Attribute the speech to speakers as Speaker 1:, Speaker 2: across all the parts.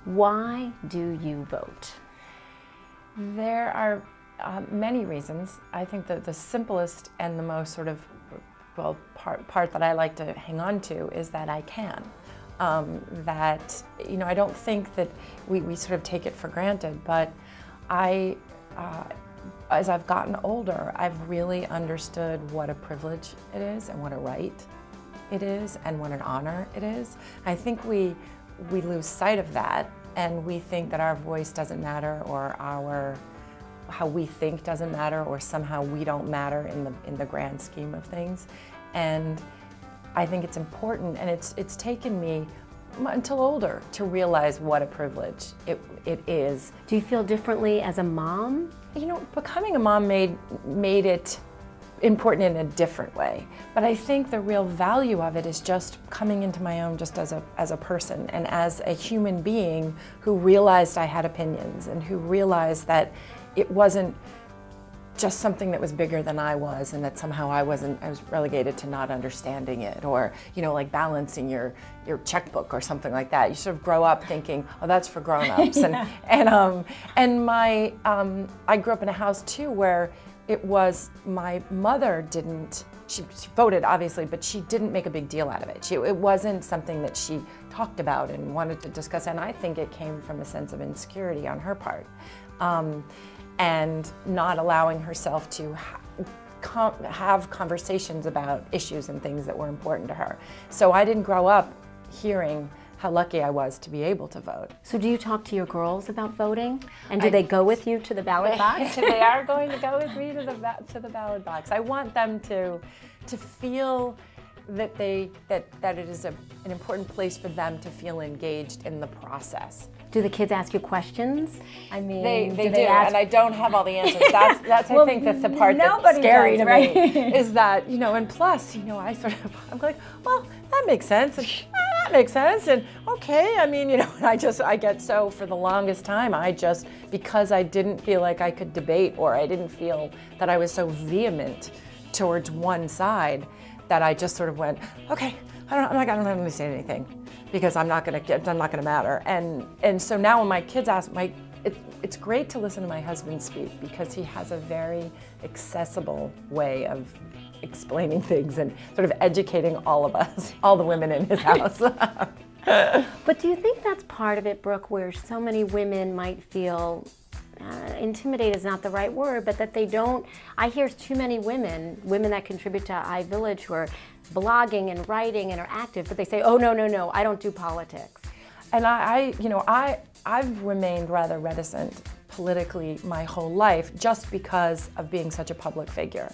Speaker 1: Why do you vote?
Speaker 2: There are many reasons. I think that the simplest and the most sort of, well, part that I like to hang on to is that I can. That, you know, I don't think that we sort of take it for granted, but as I've gotten older, I've really understood what a privilege it is and what a right it is and what an honor it is. I think we lose sight of that, and we think that our voice doesn't matter, or how we think doesn't matter, or somehow we don't matter in the grand scheme of things. And I think it's important, and it's taken me until older to realize what a privilege it is.
Speaker 1: Do you feel differently as a mom?
Speaker 2: You know, becoming a mom made it important in a different way. But I think the real value of it is just coming into my own just as a person and as a human being who realized I had opinions and who realized that it wasn't just something that was bigger than I was, and that somehow I was relegated to not understanding it, or, you know, like balancing your checkbook or something like that. You sort of grow up thinking, oh, that's for grown-ups.
Speaker 1: Yeah.
Speaker 2: And I grew up in a house too where it was, my mother she voted obviously, but she didn't make a big deal out of it. It wasn't something that she talked about and wanted to discuss, and I think it came from a sense of insecurity on her part. And not allowing herself to have conversations about issues and things that were important to her. So I didn't grow up hearing how lucky I was to be able to vote.
Speaker 1: So do you talk to your girls about voting? And do they go with you to the ballot box?
Speaker 2: They are going to go with me to the ballot box. I want them to feel that it is an important place for them to feel engaged in the process.
Speaker 1: Do the kids ask you questions? I mean,
Speaker 2: they do, and I don't have all the answers. That's
Speaker 1: well,
Speaker 2: I think that's the part that's scary to me, is that, you know, and plus, you know, I'm like, well, that makes sense, and that makes sense, and okay, I mean, you know, and I get so, for the longest time, because I didn't feel like I could debate, or I didn't feel that I was so vehement towards one side, that I just sort of went, okay, I'm not gonna say anything, because I'm not gonna matter. And so now when my kids ask, it's great to listen to my husband speak, because he has a very accessible way of explaining things and sort of educating all of us, all the women in his house.
Speaker 1: But do you think that's part of it, Brooke, where so many women might feel, intimidated is not the right word, but that they don't, I hear too many women that contribute to iVillage who are blogging and writing and are active, but they say, oh, no, I don't do politics.
Speaker 2: And I've remained rather reticent politically my whole life, just because of being such a public figure.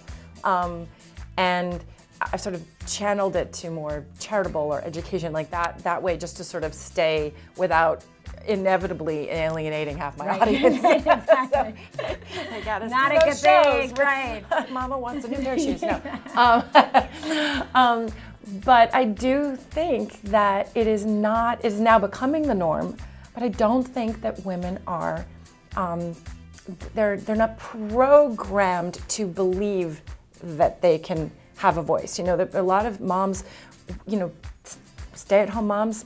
Speaker 2: And I sort of channeled it to more charitable or education, like that way, just to sort of stay without inevitably alienating half my audience.
Speaker 1: Right, exactly.
Speaker 2: So, I gotta
Speaker 1: not
Speaker 2: see
Speaker 1: a
Speaker 2: those
Speaker 1: good
Speaker 2: shows.
Speaker 1: thing, right?
Speaker 2: Mama wants a new pair of shoes. No. But I do think that it is now becoming the norm. But I don't think that women are, they're not programmed to believe that they can have a voice. You know, a lot of moms, you know, stay-at-home moms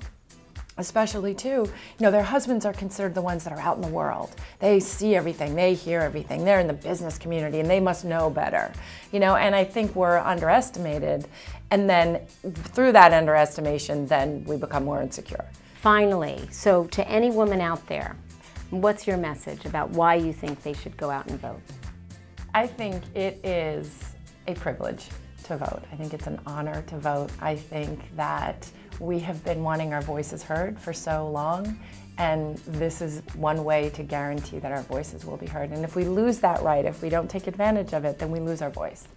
Speaker 2: especially too, you know, their husbands are considered the ones that are out in the world. They see everything, they hear everything, they're in the business community, and they must know better. You know, and I think we're underestimated, and then through that underestimation, then we become more insecure.
Speaker 1: Finally, so to any woman out there, what's your message about why you think they should go out and vote?
Speaker 2: I think it is a privilege to vote. I think it's an honor to vote. I think that we have been wanting our voices heard for so long, and this is one way to guarantee that our voices will be heard. And if we lose that right, if we don't take advantage of it, then we lose our voice.